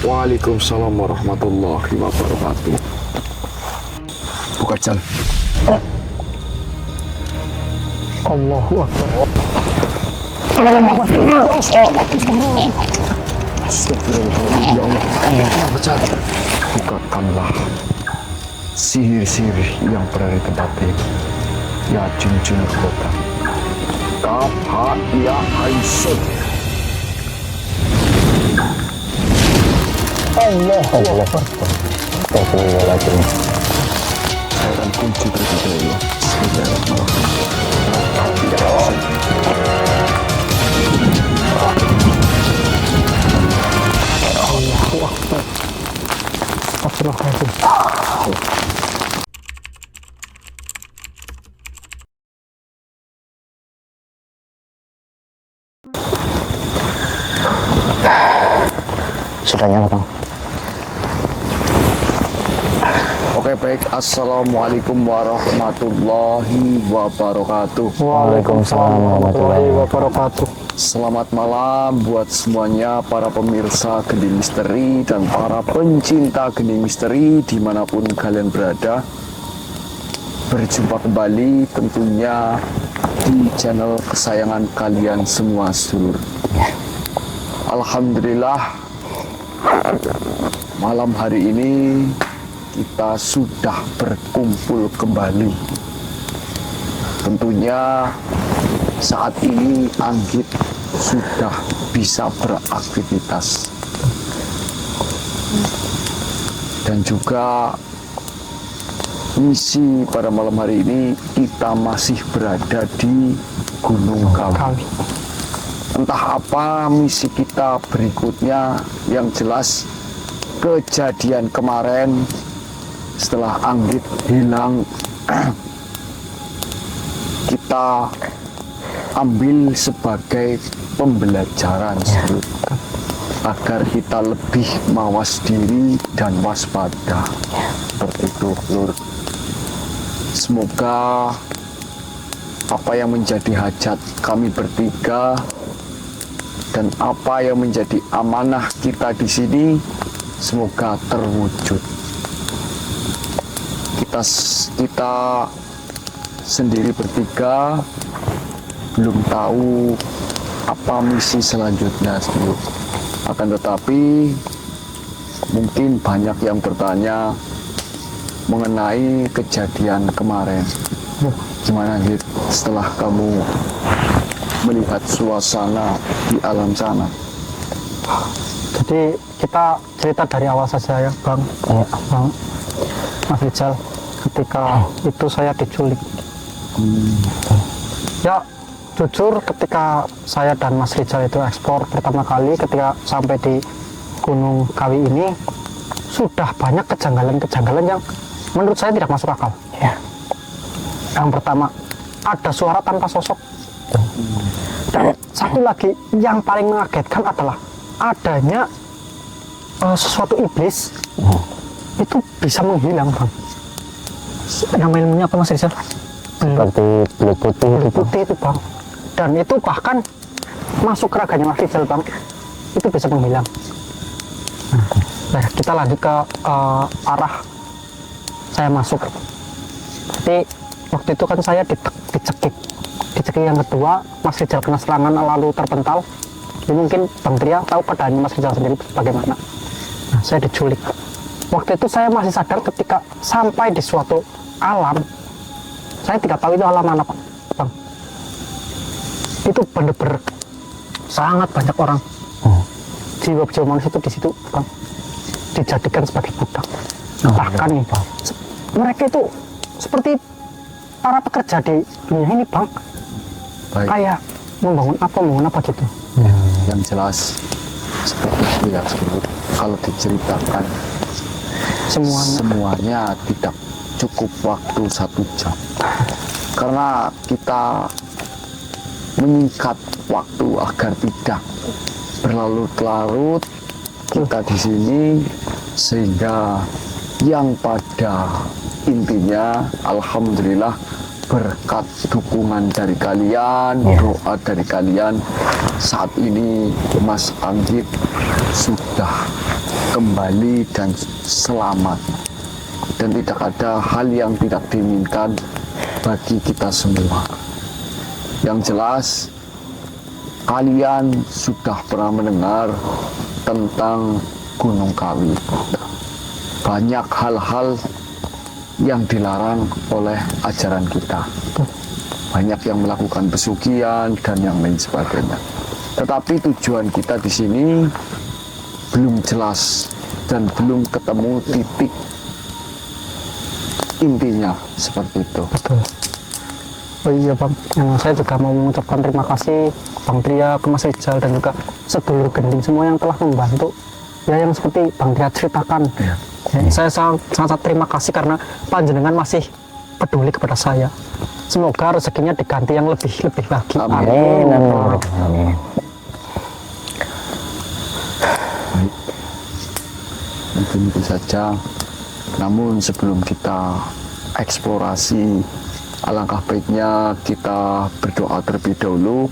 Waalaikumsalam warahmatullahi wabarakatuh. Buka jalan. Allahu Akbar. Astagfirullahaladzim. Ya Allah. Buka jalan. Bukakanlah sihir-sihir yang berada di tempat ini. Ya jin-jin kota. Kaf ha ya Aisyah. Allahu Akbar. Astagfirullahaladzim. Saya akan kunci terlebih dahulu. Allahu Akbar. Astagfirullahaladzim. Sudah nyala, Bang. Oke baik, Assalamualaikum warahmatullahi wabarakatuh. Waalaikumsalam warahmatullahi wabarakatuh. Selamat malam buat semuanya para pemirsa Geni Misteri dan para pencinta Geni Misteri dimanapun kalian berada. Berjumpa kembali tentunya di channel kesayangan kalian semua sedulur. Alhamdulillah malam hari ini kita sudah berkumpul kembali. Tentunya saat ini Anggit sudah bisa beraktivitas. Dan juga misi pada malam hari ini kita masih berada di Gunung Kawi. Entah apa misi kita berikutnya, yang jelas kejadian kemarin setelah Anggit hilang kita ambil sebagai pembelajaran agar kita lebih mawas diri dan waspada. Seperti itu, Lur. Semoga apa yang menjadi hajat kami bertiga dan apa yang menjadi amanah kita di sini semoga terwujud. Kita sendiri bertiga belum tahu apa misi selanjutnya, sebelum. Akan tetapi mungkin banyak yang bertanya mengenai kejadian kemarin. Gimana gitu setelah kamu melihat suasana di alam sana? Jadi kita cerita dari awal saja ya, Bang. Bang Mas Rizal, ketika itu saya diculik. Ya jujur, ketika saya dan Mas Rizal itu ekspor pertama kali, ketika sampai di Gunung Kawi ini sudah banyak kejanggalan-kejanggalan yang menurut saya tidak masuk akal. Ya. Yang pertama, ada suara tanpa sosok. Dan satu lagi yang paling mengagetkan adalah adanya sesuatu iblis itu bisa menghilang, Bang. Yang ilmunya apa, Mas Rizal? Seperti belut putih, Itu, Bang. Dan itu bahkan masuk ke raganya Mas Rizal, Bang. Itu bisa menghilang. Nah, kita lanjut ke arah saya masuk. Jadi waktu itu kan saya dicekik yang kedua, Mas Rizal kena serangan lalu terpental. Jadi mungkin Bang Tria tahu keadaannya Mas Rizal sendiri bagaimana. Nah, saya diculik. Waktu itu saya masih sadar ketika sampai di suatu alam. Saya tidak tahu itu alam mana, Pak, Bang. Itu benar-benar sangat banyak orang. Jiwa-jiwa manusia itu di situ, Bang, dijadikan sebagai budak. Bahkan nih, mereka itu seperti para pekerja di dunia ini, Bang. Baik. Kayak membangun apa gitu. Yang jelas seperti itu ya, kalau diceritakan semuanya tidak cukup waktu 1 jam, karena kita menyingkat waktu agar tidak berlarut-larut kita di sini, sehingga yang pada intinya alhamdulillah berkat dukungan dari kalian, doa dari kalian, saat ini Mas Anggit sudah kembali dan selamat. Dan tidak ada hal yang tidak diinginkan bagi kita semua. Yang jelas, kalian sudah pernah mendengar tentang Gunung Kawi. Banyak hal-hal yang dilarang oleh ajaran kita. Banyak yang melakukan pesugihan dan yang lain sebagainya. Tetapi tujuan kita di sini belum jelas dan belum ketemu titik intinya seperti itu. Betul. Oh iya Bang, saya juga mau mengucapkan terima kasih Bang Tria, ke Mas Rizal dan juga sedulur gending semua yang telah membantu. Ya yang seperti Bang Tria ceritakan. Ya, saya sangat terima kasih karena panjenengan masih peduli kepada saya. Semoga rezekinya diganti yang lebih lagi. Amin. Amin. Mungkin itu saja. Namun sebelum kita eksplorasi, alangkah baiknya kita berdoa terlebih dahulu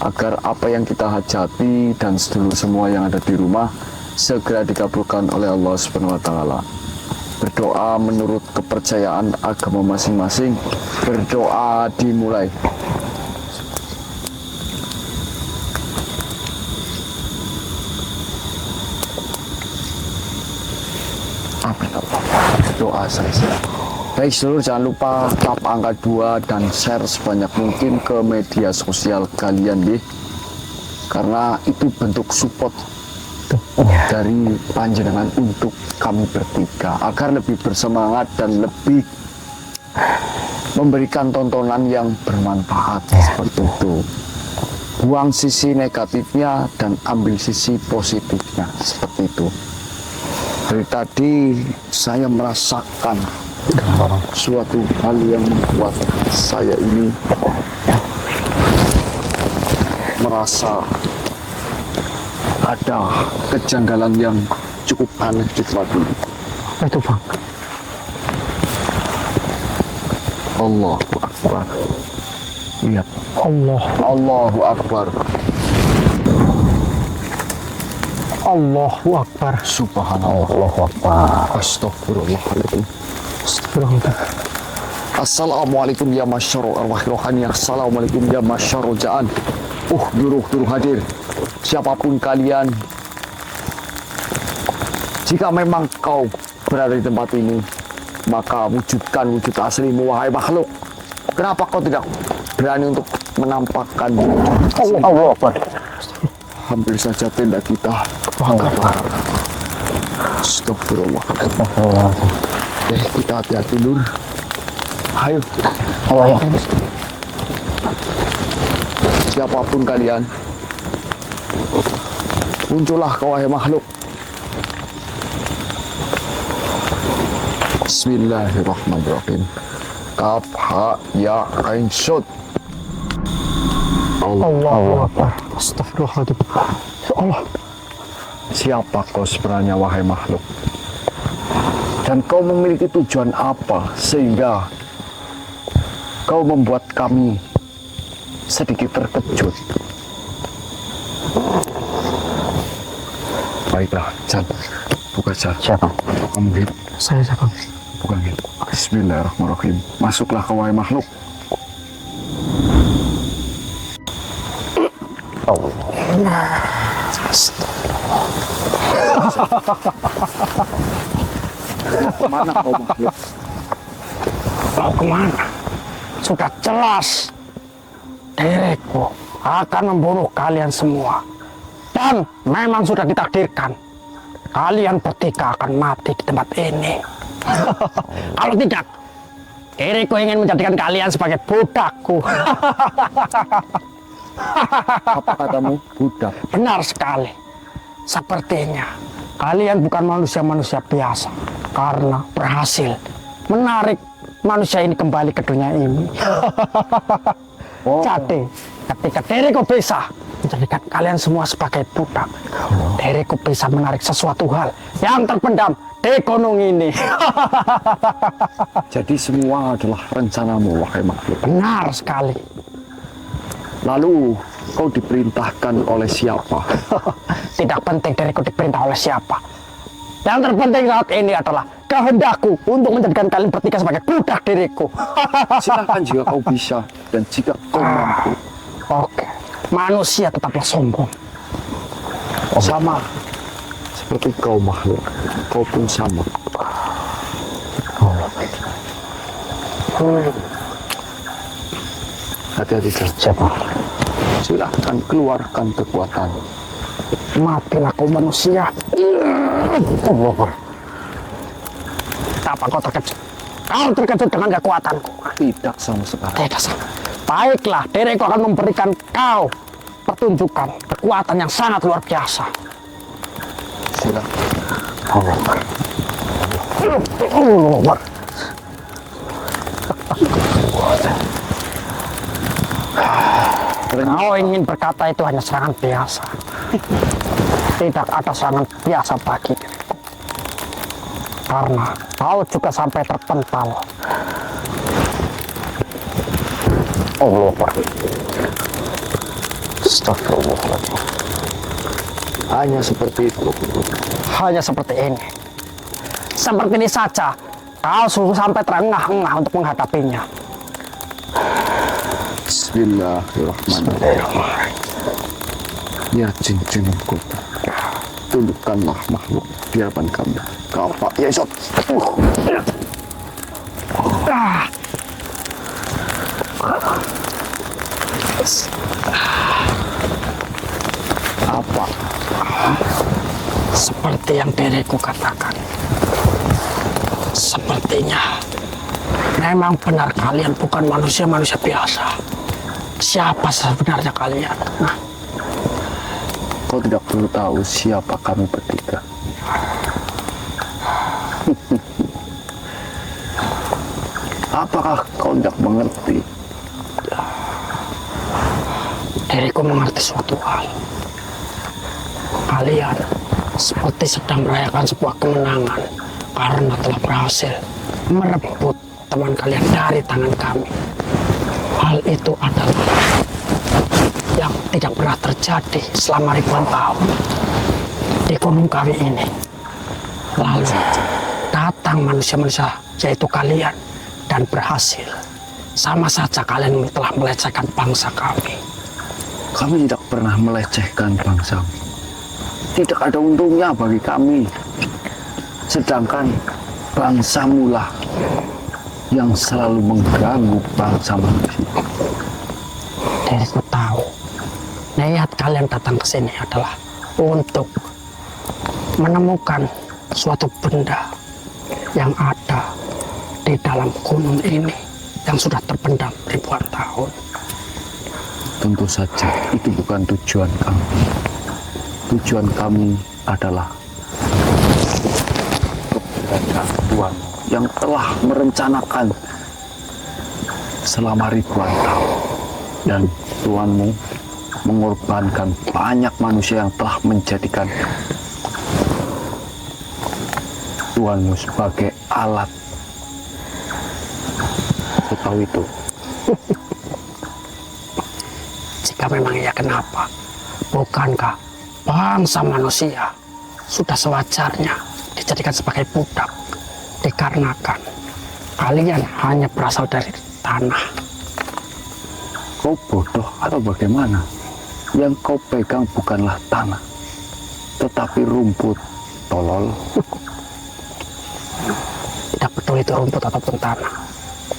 agar apa yang kita hajati dan sedulur semua yang ada di rumah segera dikabulkan oleh Allah Subhanahu wa taala. Berdoa menurut kepercayaan agama masing-masing. Berdoa dimulai. Doa selesai. Baik seluruh, jangan lupa tap angka 2 dan share sebanyak mungkin ke media sosial kalian deh. Karena itu bentuk support dari panjenengan untuk kami bertiga agar lebih bersemangat dan lebih memberikan tontonan yang bermanfaat seperti itu. Buang sisi negatifnya dan ambil sisi positifnya seperti itu. Dari tadi saya merasakan suatu hal yang membuat saya ini merasa ada kejanggalan yang cukup aneh di tempat ini. Apa itu Bang? Allahu Akbar. Lihat. Allahu Akbar. Allahu Akbar. Subhanallah. Allahu Akbar. Astagfirullahaladzim. Astagfirullah. Assalamualaikum ya masyarul arwah rohani. Assalamualaikum ya masyarul ja'an. Duruh hadir. Siapapun kalian, jika memang kau berada di tempat ini, maka wujudkan wujud aslimu, wahai makhluk. Kenapa kau tidak berani untuk menampakkan Allahu Akbar. Hampir saja tenda kita kebakaran. Astagfirullah. Kita hati-hati Nur. Ayo. Ayo. Siapapun kalian, muncullah kau wahai makhluk. Bismillahirrahmanirrahim. Kaf ha ya ain syud. Allahu Akbar. Astagfirullahaladzim. Ya Allah. Siapa kau sebenarnya wahai makhluk? Dan kau memiliki tujuan apa sehingga kau membuat kami sedikit terkejut? Baiklah, Jan. Buka Jan. Siapa? Kamu gitu. Saya siapa? Bukan gitu. Bismillahirrahmanirrahim. Masuklah kau wahai makhluk. Kemana kau makhluk? Mau kemana? Sudah jelas diriku akan membunuh kalian semua. Dan memang sudah ditakdirkan kalian bertiga akan mati di tempat ini. Kalau tidak, diriku ingin menjadikan kalian sebagai budakku. Apa katamu? Budak. Benar sekali. Sepertinya kalian bukan manusia-manusia biasa karena berhasil menarik manusia ini kembali ke dunia ini. Jadi, ketika diriku bisa menjadikan kalian semua sebagai budak, diriku bisa menarik sesuatu hal yang terpendam di gunung ini. Jadi semua adalah rencanamu, wahai makhluk. Benar sekali. Lalu kau diperintahkan oleh siapa? Tidak penting diriku diperintah oleh siapa. Yang terpenting saat ini adalah kehendakku untuk menjadikan kalian bertiga sebagai budak diriku. Silakan jika kau bisa dan jika kau mampu. Oke, manusia tetaplah sombong. Sama seperti kau makhluk, kau pun sama. Hati-hati saja. Siapa? Silahkan keluarkan kekuatan. Matilah kau manusia. Allah Akbar. Apa kau terkejut? Kau terkejut dengan kekuatanku? Tidak sama sekali. Tidak sama. Baiklah, diriku akan memberikan kau pertunjukan kekuatan yang sangat luar biasa. Silakan. Allah Akbar. Allah Akbar. Kau ingin berkata itu hanya serangan biasa. Tidak ada serangan biasa bagi diriku. Karena kau juga sampai terpental. Allah Akbar. Astagfirullahaladzim. Hanya seperti itu. Hanya seperti ini. Seperti ini saja, kau sudah sampai terengah-engah untuk menghadapinya. Bismillahirrahmanirrahim. Ya jin-jinku, tundukkanlah makhluk di hadapan kami. Kapak ya Isot. Apa? Seperti yang diriku katakan. Sepertinya memang benar kalian bukan manusia-manusia biasa. Siapa sebenarnya kalian? Nah, Kau tidak perlu tahu siapa kami bertiga. Apakah kau tidak mengerti? diriku mengerti suatu hal. Kalian seperti sedang merayakan sebuah kemenangan karena telah berhasil merebut teman kalian dari tangan kami. Hal itu adalah yang tidak pernah terjadi selama ribuan tahun di gunung kami ini. Lalu datang manusia-manusia, yaitu kalian, dan berhasil. Sama saja kalian telah melecehkan bangsa kami. Kami tidak pernah melecehkan bangsa. Tidak ada untungnya bagi kami. Sedangkan bangsamulah yang selalu mengganggu bangsa manusia. Diriku tahu, niat kalian datang ke sini adalah untuk menemukan suatu benda yang ada di dalam gunung ini yang sudah terpendam ribuan tahun. Tentu saja itu bukan tujuan kami. Tujuan kami adalah keberadaan Tuhan yang telah merencanakan selama ribuan tahun. Dan Tuhanmu mengorbankan banyak manusia yang telah menjadikan Tuhanmu sebagai alat. Aku tahu itu. Jika memang iya, kenapa? Bukankah bangsa manusia sudah sewajarnya dijadikan sebagai budak? Dikarenakan kalian hanya berasal dari tanah. Kau bodoh atau bagaimana? Yang kau pegang bukanlah tanah, tetapi rumput, tolol. Tidak peduli itu rumput ataupun tanah,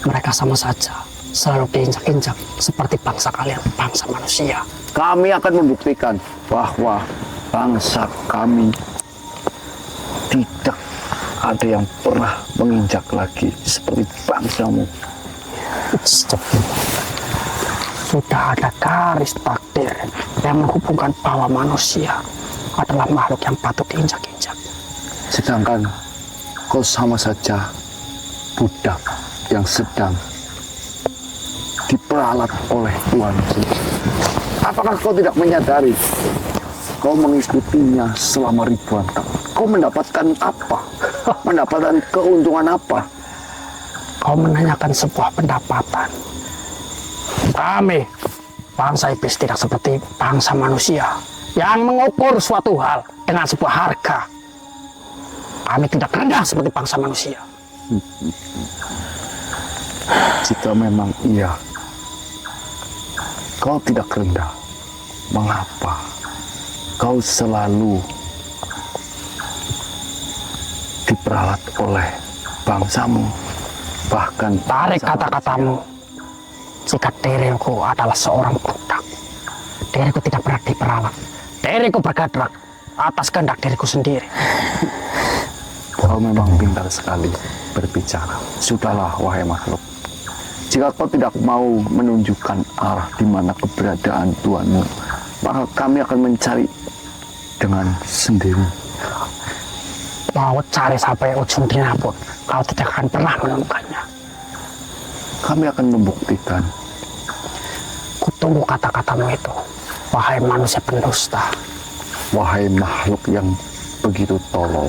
mereka sama saja selalu diinjak-injak seperti bangsa kalian, bangsa manusia. Kami akan membuktikan bahwa bangsa kami tidak ada yang pernah menginjak lagi seperti bangsamu. Sudah ada garis takdir yang menghubungkan bahwa manusia adalah makhluk yang patut diinjak-injak. Sedangkan kau sama saja budak yang sedang diperalat oleh Tuhan. Apakah kau tidak menyadari? Kau mengikutinya selama ribuan tahun. Kau mendapatkan apa? Pendapatan keuntungan apa? Kau menanyakan sebuah pendapatan. Kami, bangsa iblis tidak seperti bangsa manusia yang mengukur suatu hal dengan sebuah harga. Kami tidak rendah seperti bangsa manusia. Jika memang iya, kau tidak rendah, mengapa kau selalu diperalat oleh bangsamu? Bahkan Tarik bangsa kata-katamu. Jika diriku adalah seorang budak, diriku tidak pernah diperalat. Diriku bergerak atas kehendak diriku sendiri. Kau memang pintar sekali berbicara. Sudahlah, wahai makhluk. Jika kau tidak mau menunjukkan arah di mana keberadaan Tuhanmu, maka kami akan mencari dengan sendiri. Mau cari sampai ujung dunia pun, kau tidak akan pernah menemukannya. Kami akan membuktikan. Kutunggu kata-katamu itu, wahai manusia pendusta. Wahai makhluk yang begitu tolol,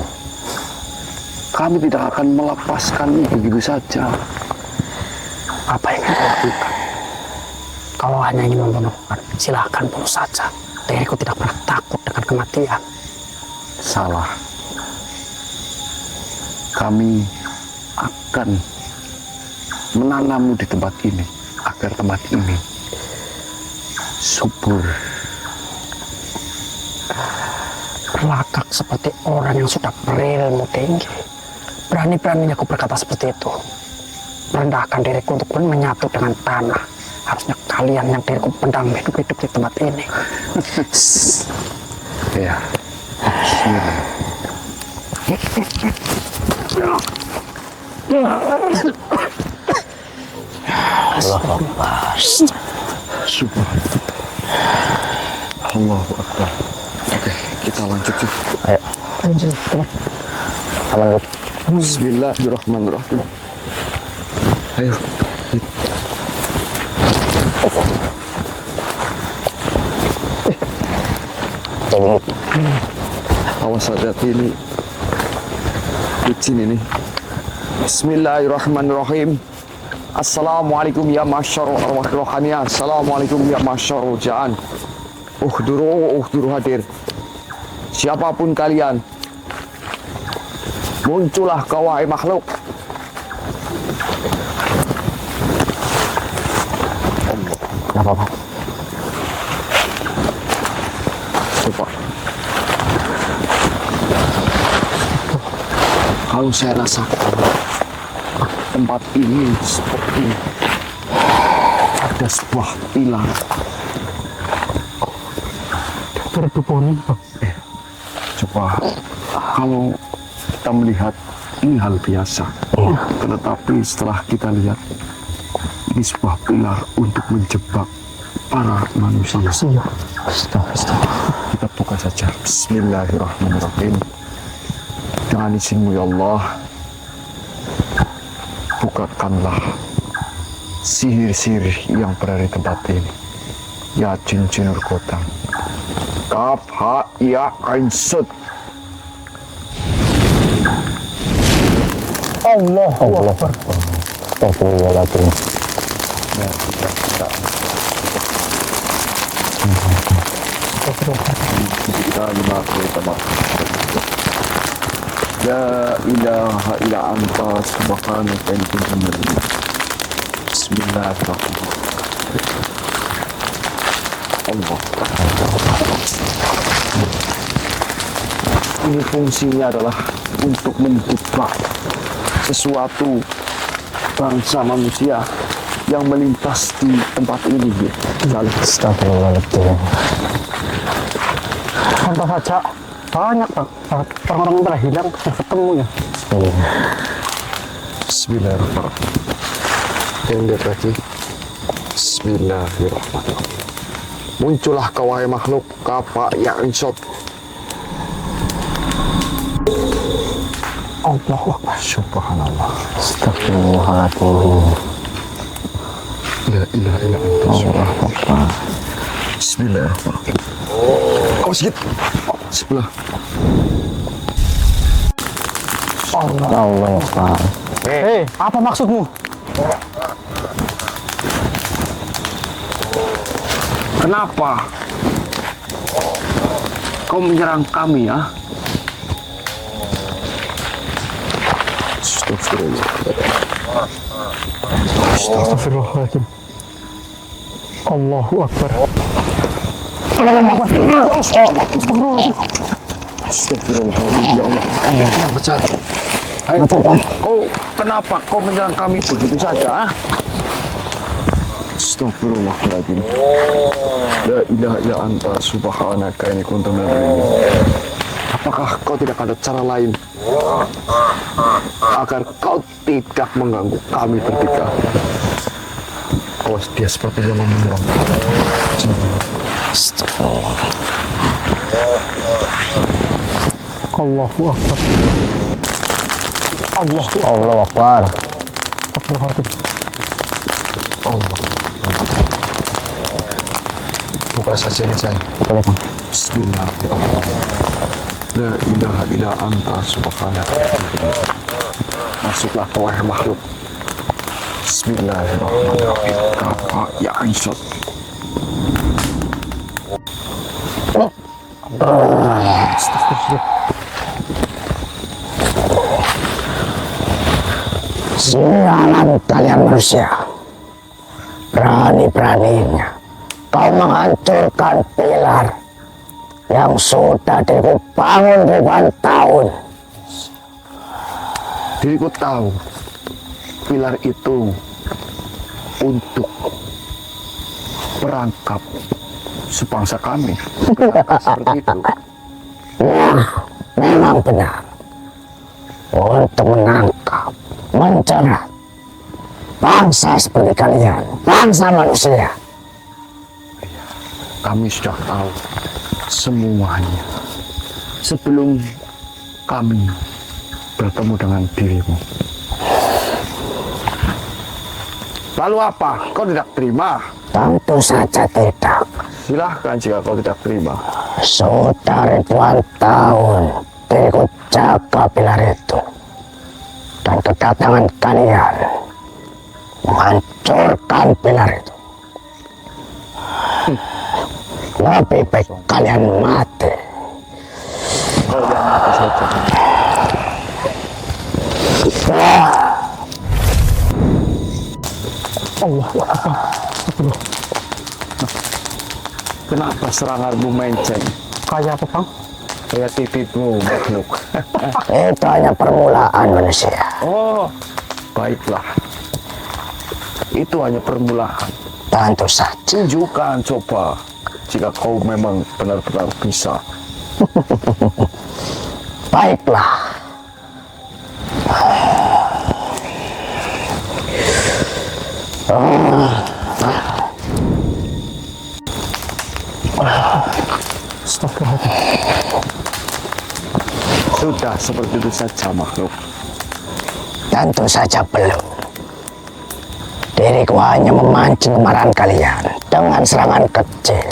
kami tidak akan melepaskanmu begitu saja. Apa yang kau lakukan? Kalau hanya ingin membunuhkan, silahkan bunuh saja. Diriku tidak pernah takut dengan kematian. Salah. Kami akan menanammu di tempat ini agar tempat ini subur. Berlakak seperti orang yang sudah berilmu tinggi. Berani-beraninya aku berkata seperti itu. Merendahkan diriku untuk menyatu dengan tanah. Harusnya kalian yang diriku pendam hidup-hidup di tempat ini. Ya. Subhanallah. Allahu Akbar. Oke, kita lanjut yuk. Ayo, Lanjut. aman Gut. Bismillahirrahmanirrahim. Ayo. Coba Gut. Awas hati-hati ini. Licin ini. Bismillahirrahmanirrahim. Assalamualaikum ya masyarul arwah rohaniah. Assalamualaikum ya masyarul jaan. Uhduru hadir. Siapapun kalian, muncullah kau wahai makhluk. Kenapa Pak? Coba. Kalau saya rasakan tempat ini seperti ada sebuah pilar. Berduponi. Coba kalau kita melihat ini hal biasa, tetapi setelah kita lihat ini sebuah pilar untuk menjebak para manusia. Kita buka saja. Bismillahirrahmanirrahim. Dengan izin-Mu ya Allah, bukakanlah sihir-sihir yang berada di tempat ini. Ya jin-jinur kota. Kaf ha ya ain sud. Allahu Akbar. Astagfirullahaladzim. Ya, kita lima kali tambah. La ilaha illa anta subhanaka inni kuntu minadh. Bismillahirrahmanirrahim. Allah. Ini fungsinya adalah untuk menjebak sesuatu bangsa manusia yang melintas di tempat ini. Astagfirullahaladzim. Contoh saja, banyak Bang. Orang-orang yang telah hilang, yang ketemu ya. Bismillahirrahmanirrahim. Yang lihat lagi. Bismillahirrahmanirrahim. Muncullah kau wahai makhluk kapa yang insot. Allahu Akbar. Subhanallah. Astagfirullahaladzim. La ilaha illa anta subhanallah. Bismillahirrahmanirrahim. Oh, sedikit. Sebelah. Allah Akbar. Hei, apa maksudmu? Kenapa kau menyerang kami ya? Astagfirullah. Astagfirullahaladzim. Allahu Akbar. Astagfirullahaladzim. Ya Allah. Ya besar. Ayo, kenapa kau menyerang kami begitu saja? Astagfirullahaladzim. La ilaha illa anta subhanaka inni kuntu minadh dhalimin. Apakah kau tidak ada cara lain agar kau tidak mengganggu kami bertiga? Awas, dia sepertinya mau menyerang. Astagfirullah. Allahu Akbar. Allah Akbar. Astagfirullahaladzim. Allah. Buka saja ini saya. Boleh Bang. Bismillahirrahmanirrahim. La ilaha illa anta subhanaka. Masuklah wahai makhluk. Bismillahirrahmanirrahim. Kapa ya Aisyah. Sialan kalian manusia. Berani-beraninya kau menghancurkan pilar yang sudah diriku bangun ribuan tahun. Diriku tahu pilar itu untuk perangkap sebangsa kami. Seperti itu. Nah, memang benar. Untuk menangkap, mencerat bangsa seperti kalian, bangsa manusia. Kami sudah tahu semuanya sebelum kami bertemu dengan dirimu. Lalu apa? Kau tidak terima? Tentu saja tidak. Silahkan jika kau tidak terima. Sudah ribuan tahun diriku jaga pilar itu. Dan kedatangan kalian menghancurkan pilar itu. Lebih baik kalian mati. Kau yang mati saja. Allahu Akbar. Astagfirullah. Kenapa seranganmu menceng? Kayak apa, Bang? Kayak titikmu, makhluk. Itu hanya permulaan manusia. Oh, baiklah. Itu hanya permulaan. Tentu saja. Tunjukkan coba jika kau memang benar-benar bisa. Baiklah. Astagfirullahaladzim. Sudah seperti itu saja, makhluk. Tentu saja belum. Diriku hanya memancing kemarahan kalian dengan serangan kecil.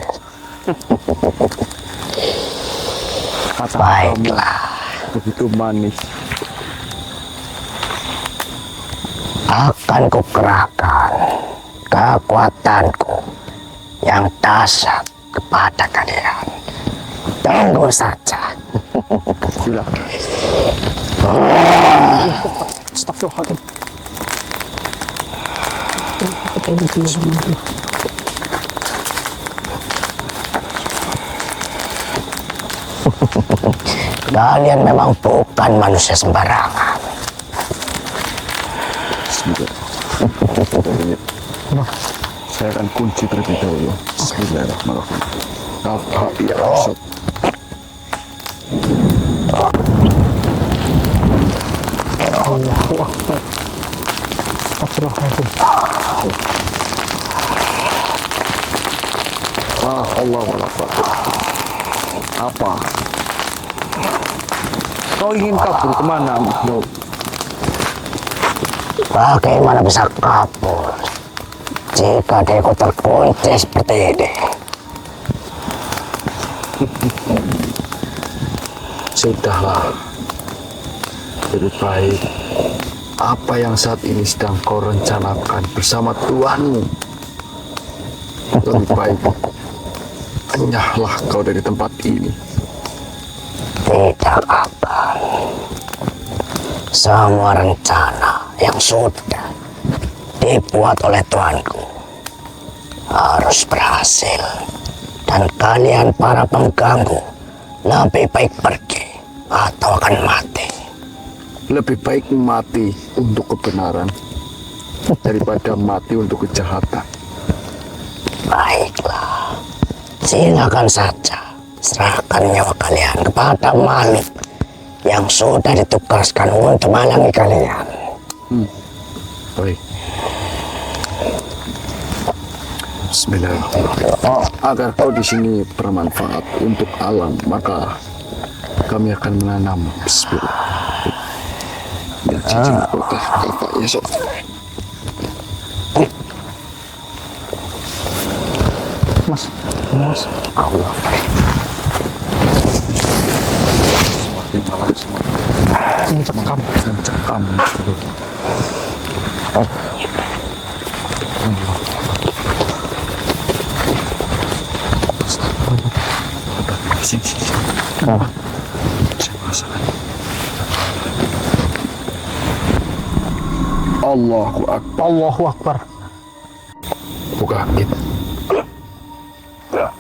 Kata Baiklah. kamu begitu manis. Akan kukerahkan kekuatanku yang dahsyat kepada kalian. Tunggu saja. Silakan. Astagfirullahaladzim. Kalian memang bukan manusia sembarangan. Bismillahirrahmanirrahim. Saya akan kunci terlebih dahulu. Bismillahirrahmanirrahim. Apa ya Aisyah? Allahu Akbar. Astagfirullahaladzim. Allah Akbar. Apa? Kau ingin kabur kemana, makhluk? Bagaimana bisa kabur jika diriku terkunci seperti ini? Sudahlah. Lebih baik apa yang saat ini sedang kau rencanakan bersama Tuhanmu. Lebih baik enyahlah kau dari tempat ini. Tidak akan. Semua rencana yang sudah dibuat oleh Tuanku harus berhasil. Dan kalian para pengganggu lebih baik pergi atau akan mati. Lebih baik mati untuk kebenaran daripada mati untuk kejahatan. Baiklah, silakan saja serahkan nyawa kalian kepada makhluk yang sudah ditugaskan untuk menghalangi kalian. Baik. Bismillahirrahmanirrahim. Agar kau di sini bermanfaat untuk alam, maka kami akan menanam. Bismillah. Ya, cincin kota apa ya sok. Mas, mas, Allah. Semakin malam semakin mencekam. mencekam. Sini. Allahu Akbar. Allahu Akbar. Buka gitu. Bismillah.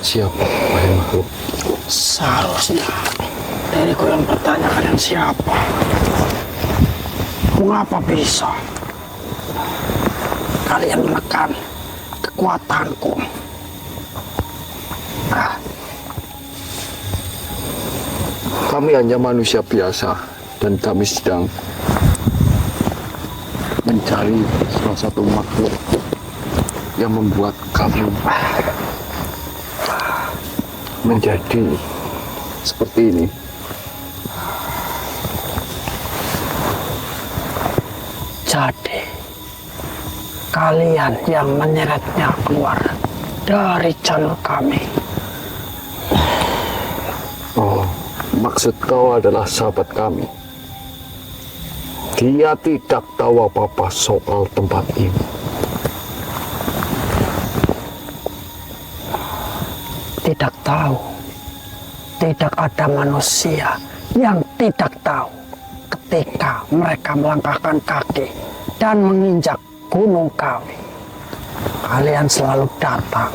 Siapa wahai makhluk? Seharusnya diriku yang bertanya kalian siapa. Mengapa bisa kalian menekan kekuatanku? Kami hanya manusia biasa dan kami sedang mencari salah satu makhluk yang membuat kami menjadi seperti ini. Jadi kalian yang menyeretnya keluar dari jalur kami. Oh, maksud kau adalah sahabat kami. Dia tidak tahu apa-apa soal tempat ini. Tidak tahu. Tidak ada manusia yang tidak tahu ketika mereka melangkahkan kaki dan menginjak gunung kami. Kalian selalu datang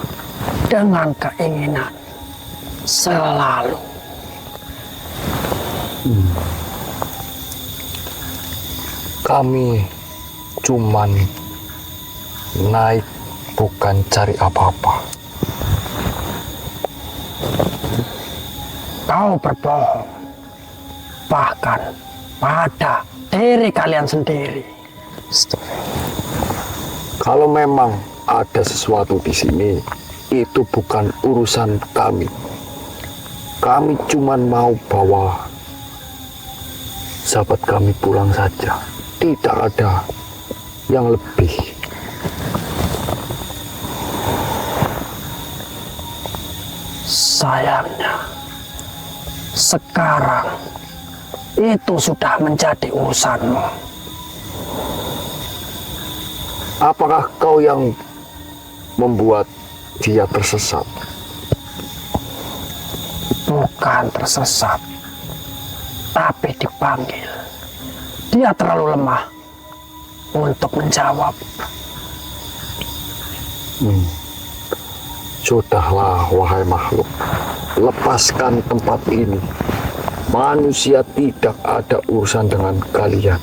dengan keinginan. Selalu. Kami cuman naik bukan cari apa-apa. Kau berbohong. Bahkan pada diri kalian sendiri. Kalau memang ada sesuatu di sini, itu bukan urusan kami. Kami cuman mau bawa sahabat kami pulang saja. Tidak ada yang lebih. Sayangnya, sekarang itu sudah menjadi urusanmu. Apakah kau yang membuat dia tersesat? Bukan tersesat, tapi dipanggil. Dia terlalu lemah untuk menjawab. Sudahlah, wahai makhluk. Lepaskan tempat ini. Manusia tidak ada urusan dengan kalian.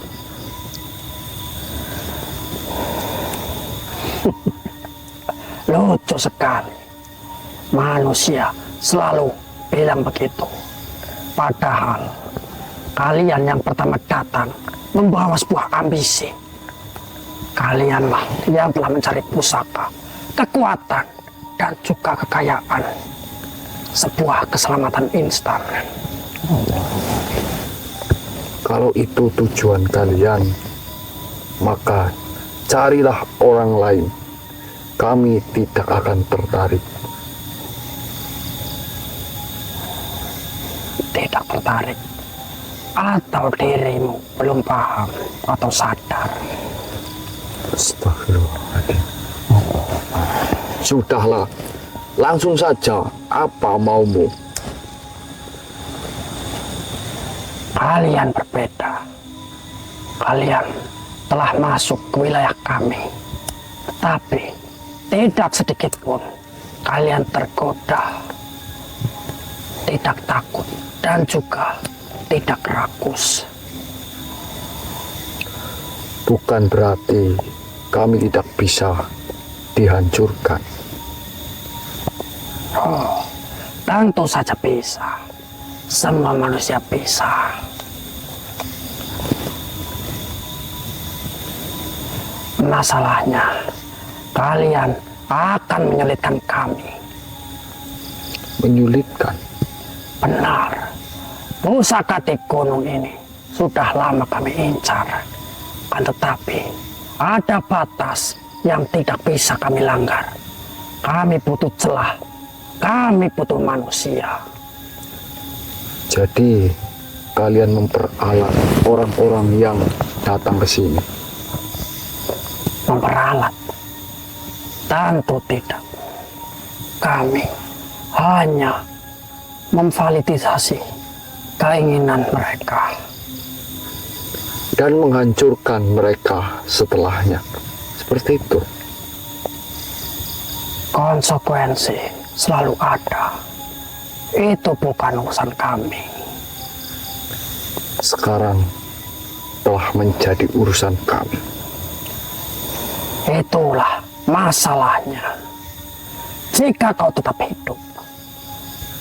Lucu sekali. Manusia selalu bilang begitu. Padahal kalian yang pertama datang membawa sebuah ambisi. Kalianlah yang telah mencari pusaka, kekuatan, dan juga kekayaan. Sebuah keselamatan instan. Kalau itu tujuan kalian, maka carilah orang lain. Kami tidak akan tertarik. Tidak tertarik? Atau dirimu belum paham atau sadar? Astagfirullahaladzim. Sudahlah, langsung saja, apa maumu? Kalian berbeda. Kalian telah masuk ke wilayah kami. Tetapi tidak sedikit pun kalian tergoda. Tidak takut dan juga tidak rakus. Bukan berarti kami tidak bisa dihancurkan. Oh, tentu saja bisa. Semua manusia bisa. Masalahnya, kalian akan menyulitkan kami. Menyulitkan? Benar. Pusaka di gunung ini sudah lama kami incar. Kan tetapi, ada batas yang tidak bisa kami langgar. Kami butuh celah. Kami butuh manusia. Jadi, kalian memperalat orang-orang yang datang ke sini? Memperalat? Tentu tidak. Kami hanya memvalidasi keinginan mereka. Dan menghancurkan mereka setelahnya. Seperti itu. Konsekuensi selalu ada. Itu bukan urusan kami. Sekarang telah menjadi urusan kami. Itulah masalahnya. Jika kau tetap hidup,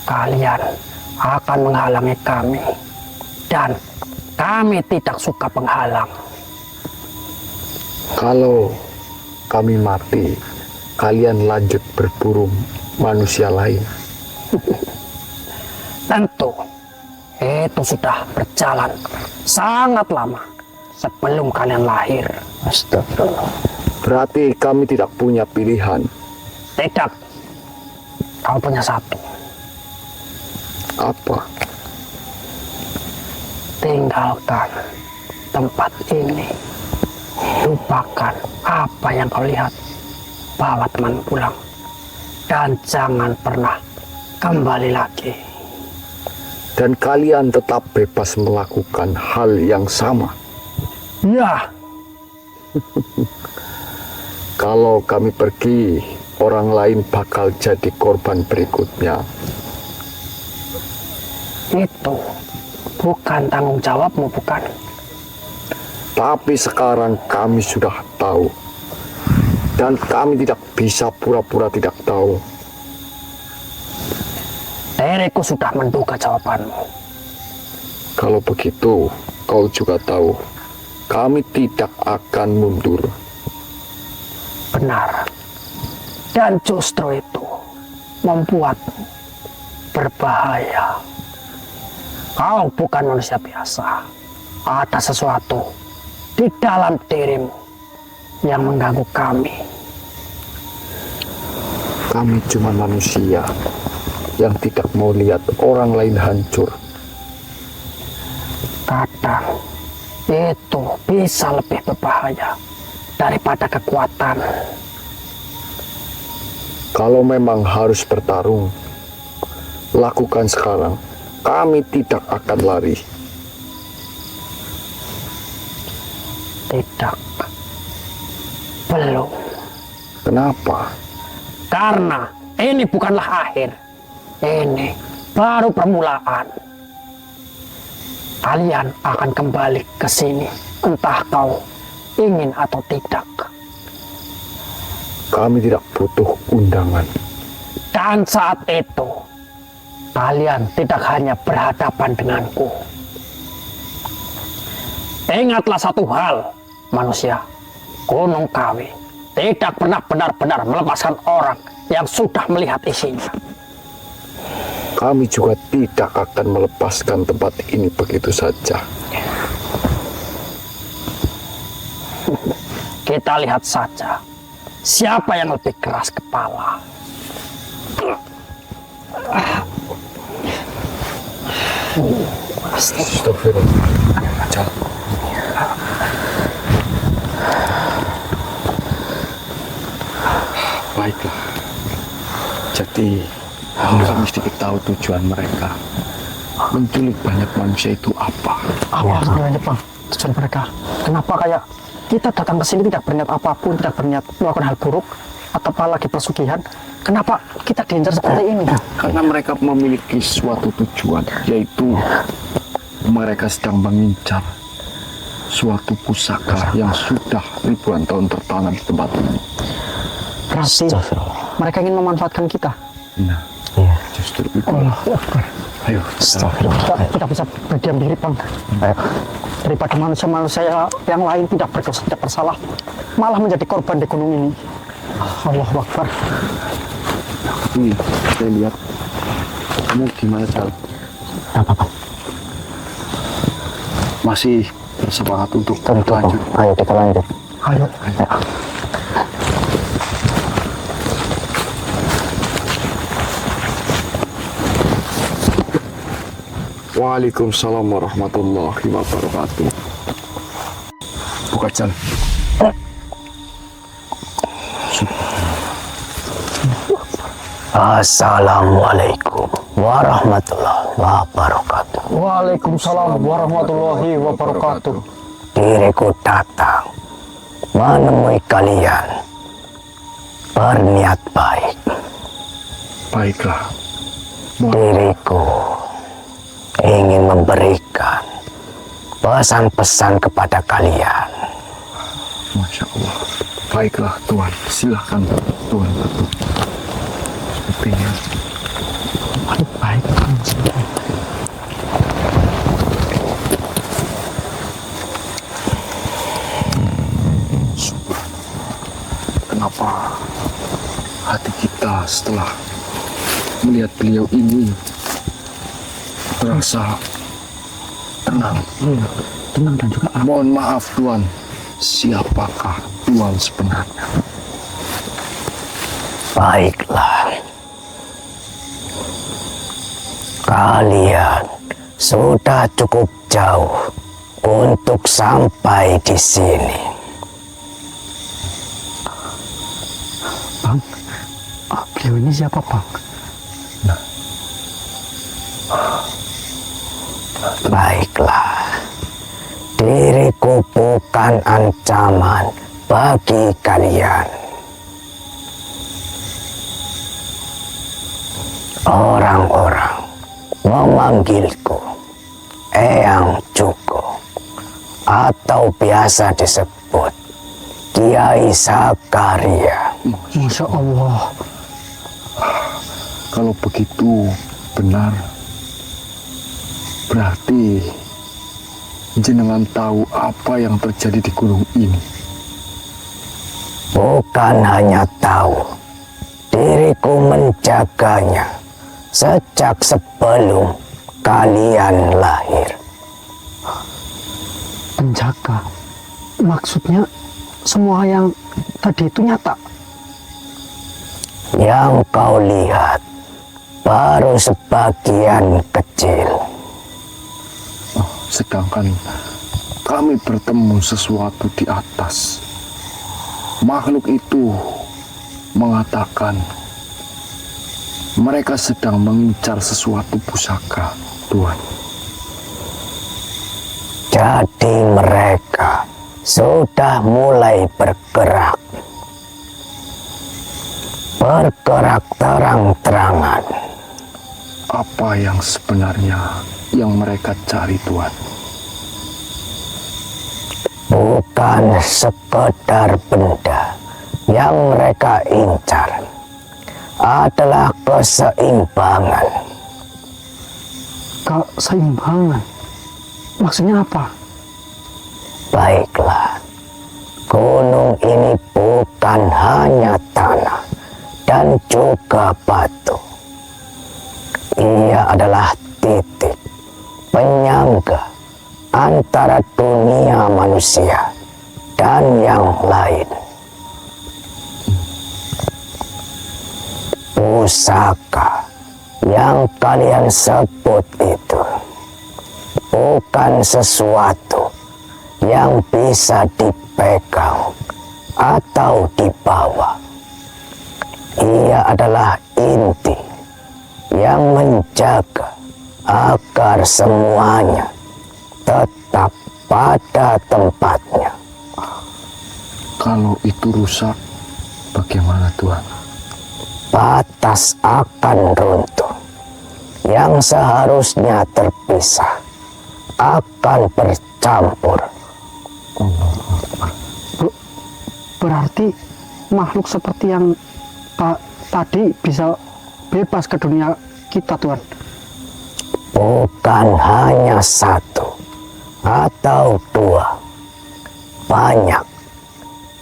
kalian akan menghalangi kami. Dan kami tidak suka penghalang. Kalau kami mati, kalian lanjut berburu manusia lain. Tentu, itu sudah berjalan sangat lama sebelum kalian lahir. Astagfirullah. Berarti kami tidak punya pilihan. Tidak, kau punya satu. Apa? Tinggalkan tempat ini. Lupakan apa yang kau lihat. Bawa teman pulang. Dan jangan pernah kembali lagi. Dan kalian tetap bebas melakukan hal yang sama. Ya. Kalau kami pergi, orang lain bakal jadi korban berikutnya. Itu bukan tanggung jawabmu, bukan? Tapi sekarang kami sudah tahu. Dan kami tidak bisa pura-pura tidak tahu. Diriku sudah menduga jawabanmu. Kalau begitu, kau juga tahu. Kami tidak akan mundur. Benar. Dan justru itu membuatmu berbahaya. Kau bukan manusia biasa. Ada sesuatu di dalam dirimu yang mengganggu kami. Kami cuma manusia yang tidak mau lihat orang lain hancur. Kadang itu bisa lebih berbahaya daripada kekuatan. Kalau memang harus bertarung, lakukan sekarang. Kami tidak akan lari. Tidak. Belum. Kenapa? Karena ini bukanlah akhir. Ini baru permulaan. Kalian akan kembali ke sini, entah kau ingin atau tidak. Kami tidak butuh undangan. Dan saat itu, kalian tidak hanya berhadapan denganku. Ingatlah satu hal, manusia. Gunung Kawi tidak pernah benar-benar melepaskan orang yang sudah melihat isinya. Kami juga tidak akan melepaskan tempat ini begitu saja. Kita lihat saja siapa yang lebih keras kepala. Astagfirullah. Baiklah. Jadi kita mesti tahu tujuan mereka. Menculik banyak manusia itu apa? Apa sebenarnya Bang tujuan mereka? Kenapa kayak kita datang ke sini tidak berniat apapun, tidak berniat melakukan hal buruk, atau apalagi pesugihan? Kenapa kita diincar seperti ini? Karena mereka memiliki suatu tujuan, yaitu mereka sedang mengincar suatu pusaka yang sudah ribuan tahun tertanam di tempat ini. Berarti mereka ingin memanfaatkan kita. Nah, Iya. justru itu. Allahu Akbar. Ayo, Kita bisa berdiam diri Bang. Daripada manusia-manusia yang lain tidak berdosa, tidak bersalah, malah menjadi korban di gunung ini. Allahu Akbar. Ini saya lihat. Kamu gimana, Cal? Apa, Bang? Masih bersemangat untuk Tentu, Bang. lanjut? Ayo kita lanjut. Ayo. Waalaikumsalam warahmatullahi wabarakatuh. Buka, Cal. Assalamualaikum warahmatullahi wabarakatuh. Waalaikumsalam warahmatullahi wabarakatuh. Diriku datang menemui kalian berniat baik. Baiklah. Diriku ingin memberikan pesan-pesan kepada kalian. Masya Allah. Baiklah, Tuhan. Silahkan, Tuhan. Sepertinya Baik. kenapa hati kita setelah melihat beliau ini terasa tenang. Tenang dan juga Mohon maaf, Tuan. Siapakah Tuan sebenarnya? Baiklah. Kalian sudah cukup jauh untuk sampai di sini. Bang. Beliau ini siapa Bang? Baiklah. Diriku bukan ancaman bagi kalian. Orang-orang memanggilku Eyang Cuko atau biasa disebut Kiai Sakaria. Masya Allah. Kalau begitu benar, berarti jenengan tahu apa yang terjadi di gunung ini. Bukan hanya tahu, diriku menjaganya sejak sebelum kalian lahir. Penjaga. Maksudnya semua yang tadi itu nyata. Yang kau lihat baru sebagian kecil. Sedangkan kami bertemu sesuatu di atas. Makhluk itu mengatakan mereka sedang mengincar sesuatu pusaka, Tuhan. Jadi mereka sudah mulai bergerak. Bergerak terang-terangan. Apa yang sebenarnya yang mereka cari, Tuhan? Bukan sekedar benda yang mereka incar, adalah keseimbangan. Keseimbangan. Maksudnya apa? Baiklah, gunung ini bukan hanya tanah dan juga batu. Ia adalah titik penyangga antara dunia manusia dan dan yang lain. Pusaka yang kalian sebut itu bukan sesuatu yang bisa dipegang atau dibawa. Ia adalah inti yang menjaga agar semuanya tetap pada tempatnya. Kalau itu rusak, bagaimana Tuhan? Batas akan runtuh. Yang seharusnya terpisah akan bercampur. Berarti makhluk seperti yang tadi bisa bebas ke dunia kita, Tuhan. Bukan hanya satu atau dua, banyak,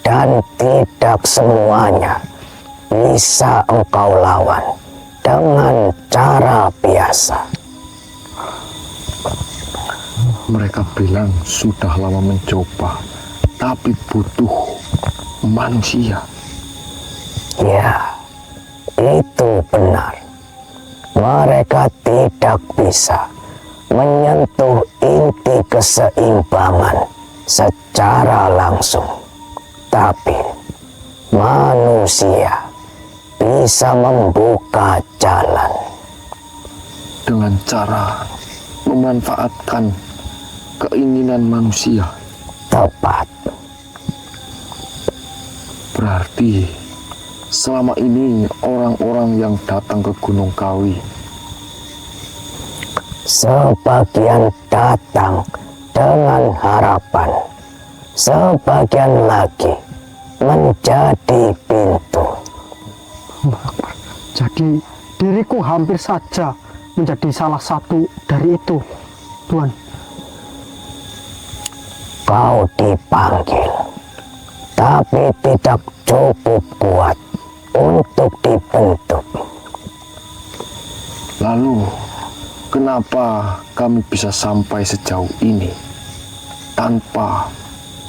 dan tidak semuanya bisa engkau lawan dengan cara biasa. Mereka bilang sudah lama mencoba, tapi butuh manusia. Ya, itu benar. Mereka tidak bisa menyentuh inti keseimbangan secara langsung. Tapi manusia bisa membuka jalan Dengan cara memanfaatkan keinginan manusia. tepat. Berarti selama ini orang-orang yang datang ke Gunung Kawi Sebagian datang dengan harapan, sebagian lagi menjadi pintu. Jadi diriku hampir saja menjadi salah satu dari itu, Tuhan. Kau dipanggil, tapi tidak cukup kuat untuk dibentuk. Lalu, kenapa kami bisa sampai sejauh ini tanpa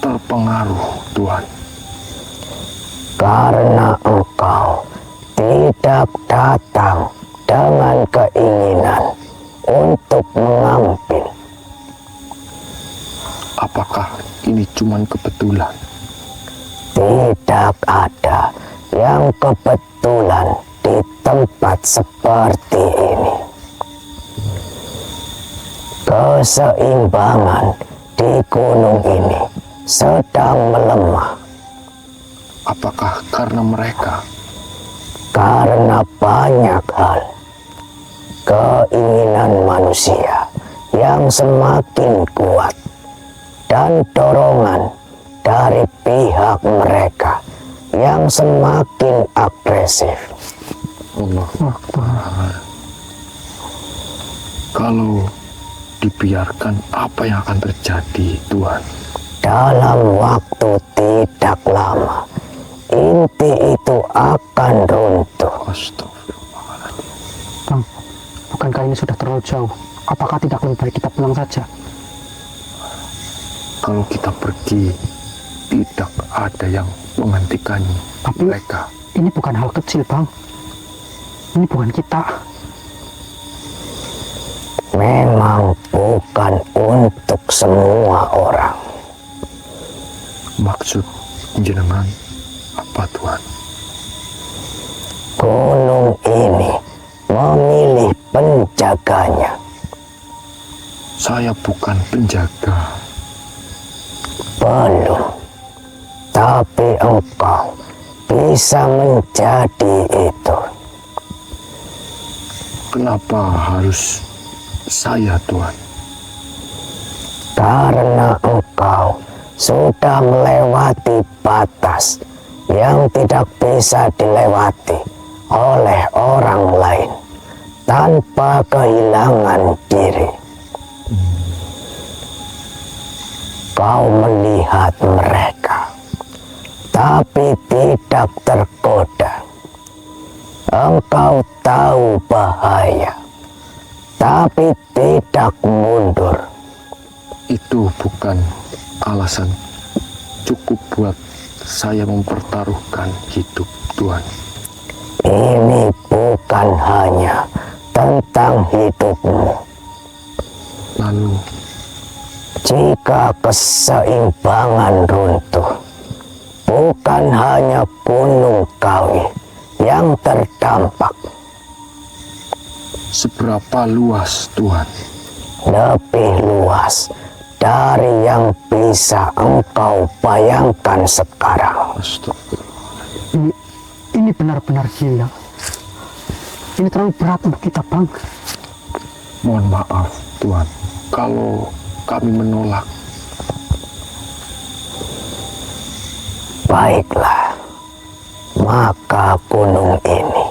terpengaruh, Tuhan? Karena engkau tidak datang dengan keinginan untuk mengambil. Apakah ini cuma kebetulan? Tidak ada yang kebetulan di tempat seperti ini. Keseimbangan di gunung ini sedang melemah. Apakah karena mereka? Karena banyak hal. Keinginan manusia yang semakin kuat dan dorongan dari pihak mereka yang semakin agresif. Allah Akbar. Kalau dibiarkan, apa yang akan terjadi, Tuhan? Dalam waktu tidak lama, inti itu akan runtuh. Astagfirullahaladzim. Bang, bukankah ini sudah terlalu jauh? Apakah tidak lebih baik kita pulang saja? Kalau kita pergi, tidak ada yang menghentikan Tapi mereka. ini bukan hal kecil, Bang. Ini bukan kita. Memang bukan untuk semua orang. Maksud jenengan apa, Tuhan? Gunung ini memilih penjaganya. Saya bukan penjaga. Belum. Tapi engkau bisa menjadi itu. Kenapa harus saya, Tuhan? Karena engkau sudah melewati batas yang tidak bisa dilewati oleh orang lain tanpa kehilangan diri. Kau melihat mereka, tapi tidak tergoda. Engkau tahu bahaya, tapi tidak mundur. Itu bukan alasan cukup buat saya mempertaruhkan hidup, Tuan. Ini bukan hanya tentang hidupmu. Lalu, Jika keseimbangan runtuh, bukan hanya Gunung Kawi yang terdampak. seberapa luas, Tuan? Lebih luas dari yang bisa engkau bayangkan sekarang. Astagfirullah. Ini benar-benar gila. Ini terlalu berat untuk kita, Bang. Mohon maaf, Tuan, kalau kami menolak. Baiklah, maka gunung ini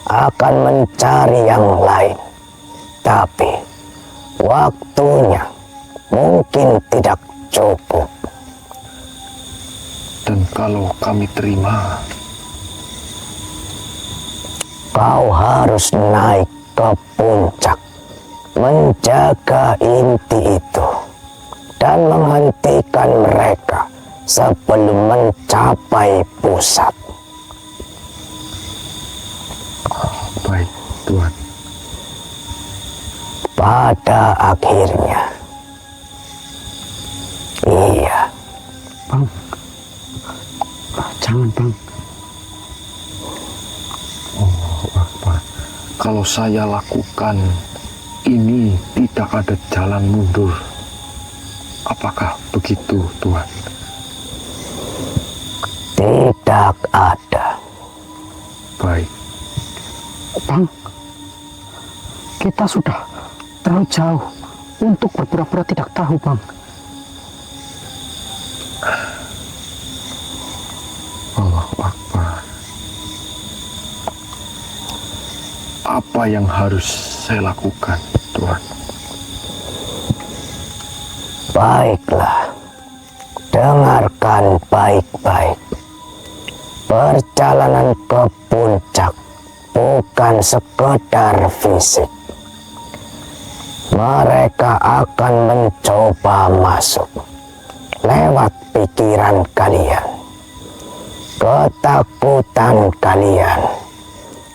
akan mencari yang lain. Tapi waktunya mungkin tidak cukup. Dan kalau kami terima, Kau harus naik ke puncak, menjaga inti itu, dan menghentikan mereka sebelum mencapai pusat. baik, Tuan. Pada akhirnya, iya, Bang. Jangan, Bang. Allahu Akbar. Kalau saya lakukan ini, tidak ada jalan mundur. Apakah begitu, Tuan? tidak ada. Baik, Bang, kita sudah terlalu jauh untuk berpura-pura tidak tahu, Bang. Allahu Akbar. Apa yang harus saya lakukan, Tuan? Baiklah, dengarkan baik-baik. Perjalanan ke puncak bukan sekedar fisik. Mereka akan mencoba masuk lewat pikiran kalian, ketakutan kalian,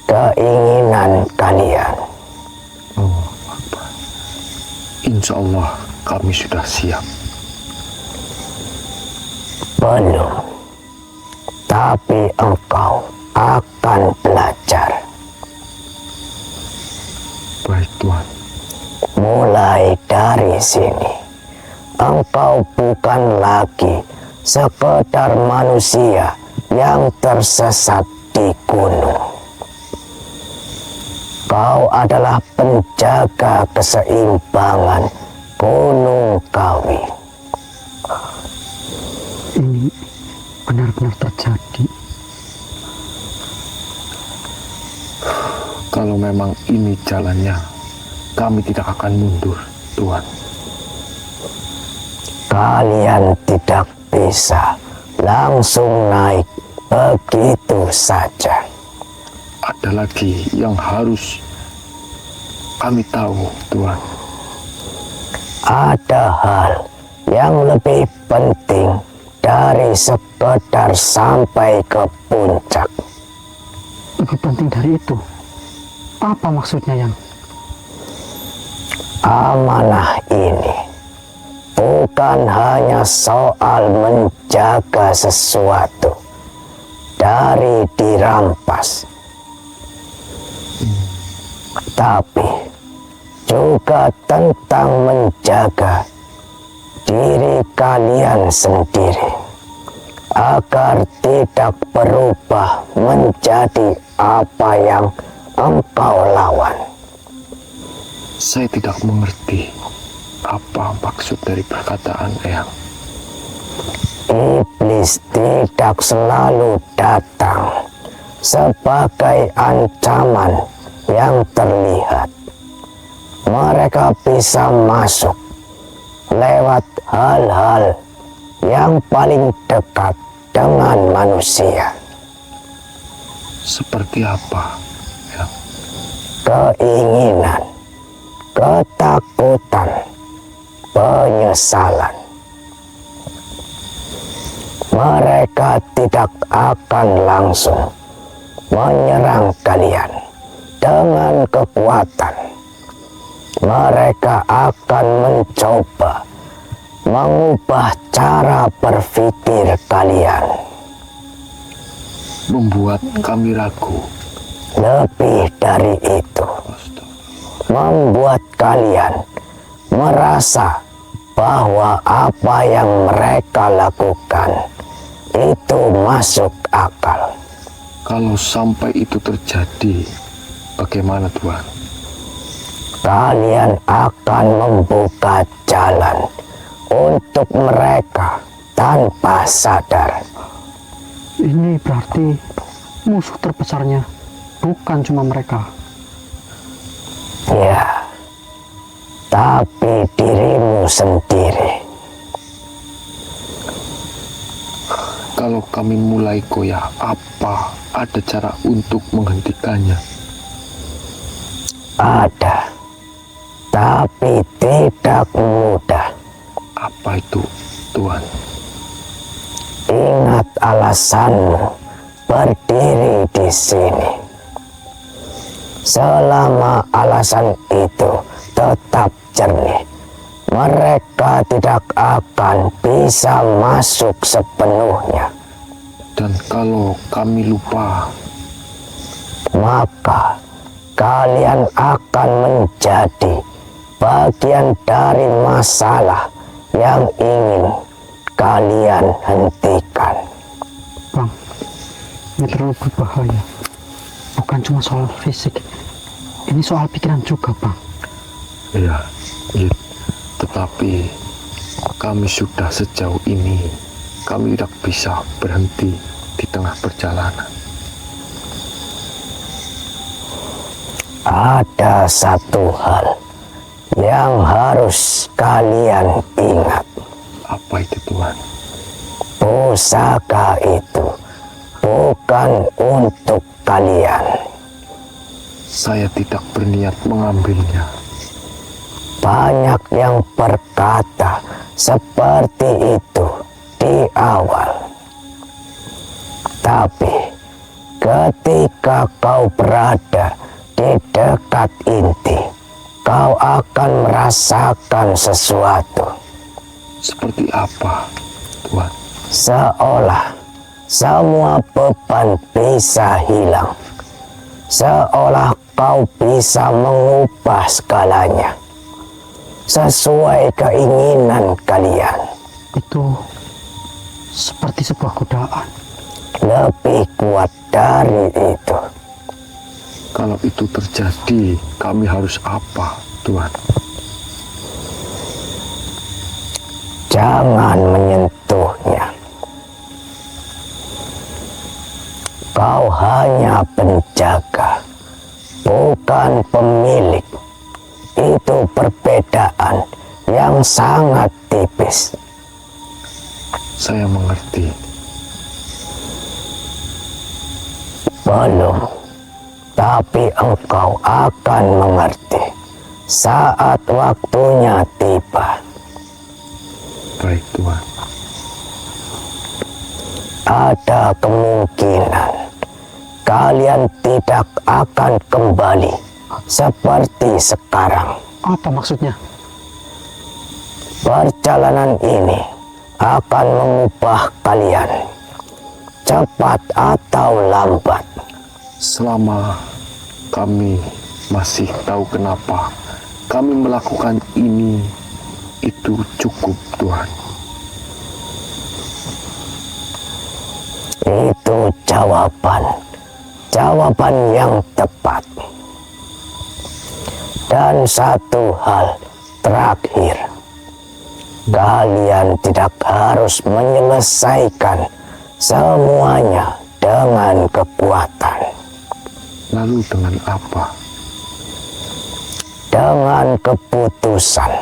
keinginan kalian. Allahu Akbar. Insya Allah kami sudah siap. Belum, tapi engkau akan belajar. Baik, Tuan. Mulai dari sini, engkau bukan lagi sekedar manusia yang tersesat di gunung. Kau adalah penjaga keseimbangan Gunung Kawi. Ini benar-benar terjadi. Kalau memang ini jalannya, kami tidak akan mundur, Tuan. Kalian tidak bisa langsung naik begitu saja. Ada lagi yang harus kami tahu, Tuan. Ada hal yang lebih penting dari sekedar sampai ke puncak. Lebih penting dari itu. Apa maksudnya, Yang? Amanah ini bukan hanya soal menjaga sesuatu dari dirampas, tapi juga tentang menjaga diri kalian sendiri agar tidak berubah menjadi apa yang engkau lawan. Saya tidak mengerti apa maksud dari perkataan Eyang. Iblis tidak selalu datang sebagai ancaman yang terlihat. Mereka bisa masuk lewat hal-hal yang paling dekat dengan manusia. Seperti apa, Eyang? Keinginan, ketakutan, penyesalan. mereka tidak akan langsung menyerang kalian dengan kekuatan. Mereka akan mencoba mengubah cara berpikir kalian, Membuat kami ragu. lebih dari itu, membuat kalian merasa bahwa apa yang mereka lakukan itu masuk akal. Kalau sampai itu terjadi, bagaimana Tuhan? Kalian akan membuka jalan untuk mereka tanpa sadar. Ini berarti musuh terbesarnya bukan cuma mereka. Ya, tapi dirimu sendiri. Kalau kami mulai goyah, apa ada cara untuk menghentikannya? Ada, tapi tidak mudah. Apa itu, Tuhan? Ingat alasanmu berdiri di sini. Selama alasan itu tetap jernih, mereka tidak akan bisa masuk sepenuhnya. Dan kalau kami lupa, Maka kalian akan menjadi bagian dari masalah yang ingin kalian hentikan. Bang, ini terlalu berbahaya. Bukan cuma soal fisik, ini soal pikiran juga, Bang. ya, tetapi kami sudah sejauh ini, kami tidak bisa berhenti di tengah perjalanan. Ada satu hal yang harus kalian ingat. Apa itu, Tuhan? Pusaka itu bukan untuk kalian. Saya tidak berniat mengambilnya. Banyak yang berkata seperti itu di awal. Tapi ketika kau berada di dekat inti, kau akan merasakan sesuatu. Seperti apa, Tuhan? Seolah semua beban bisa hilang. Seolah kau bisa mengubah segalanya sesuai keinginan kalian. Itu seperti sebuah godaan. Lebih kuat dari itu. Kalau itu terjadi, kami harus apa, Tuhan? Jangan menyentuhnya. Kau hanya penjaga, bukan pemilik. Itu perbedaan yang sangat tipis. Saya mengerti. Belum, tapi engkau akan mengerti saat waktunya tiba. Baik, Tuhan. Ada kemungkinan kalian tidak akan kembali seperti sekarang. Apa maksudnya? Perjalanan ini akan mengubah kalian, cepat atau lambat. Selama kami masih tahu kenapa kami melakukan ini, itu cukup, Tuhan. Itu jawaban yang tepat. Dan satu hal terakhir, kalian tidak harus menyelesaikan semuanya dengan kekuatan. Lalu dengan apa? Dengan keputusan.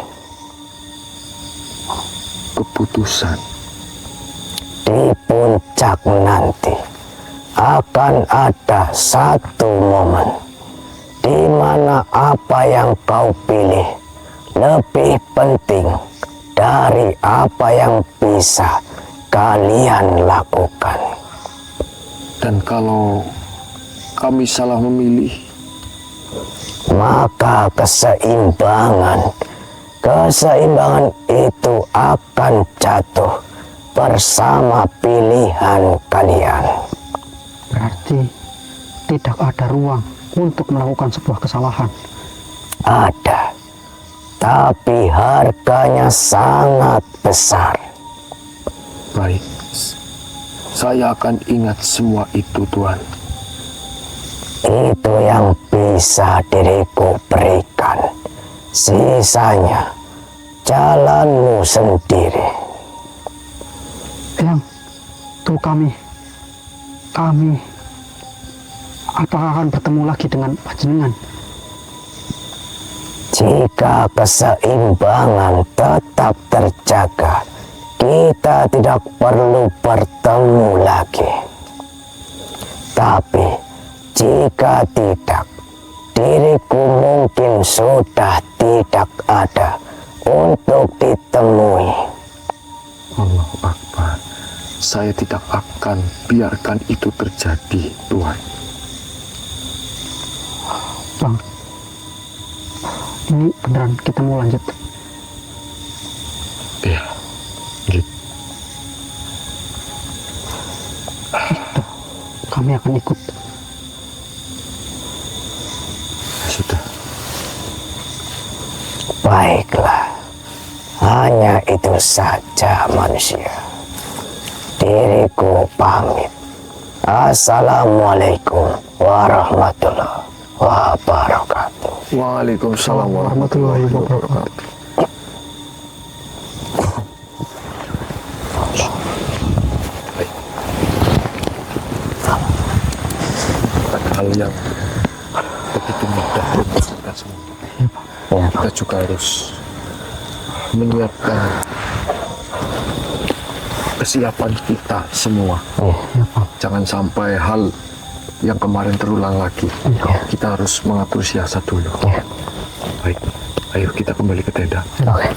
Keputusan. Di puncak nanti akan ada satu momen di mana apa yang kau pilih lebih penting dari apa yang bisa kalian lakukan. Dan kalau kami salah memilih, maka keseimbangan itu akan jatuh bersama pilihan kalian. Berarti tidak ada ruang untuk melakukan sebuah kesalahan. Ada, tapi harganya sangat besar. baik. Saya akan ingat semua itu, Tuan. Itu yang bisa diriku berikan. Sisanya jalanmu sendiri. Yang tuh kami apakah akan bertemu lagi dengan panjenengan? Jika keseimbangan tetap terjaga, kita tidak perlu bertemu lagi. Tapi jika tidak, diriku mungkin sudah tidak ada untuk ditemui. Allahu Akbar. Saya tidak akan biarkan itu terjadi, Tuhan. Bang, ini beneran kita mau lanjut? Iya, gitu. Kami akan ikut. Sudah. Baiklah, hanya itu saja manusia. Diriku pamit. Assalamualaikum warahmatullahi wabarakatuh. Waalaikumsalam warahmatullahi wabarakatuh. Hal yang begitu mudah untuk kita semua. Kita juga harus menyiapkan kesiapan kita semua. Jangan sampai hal yang kemarin terulang lagi. Kita harus mengatur siasat dulu. Baik, ayo kita kembali ke tenda. Oke.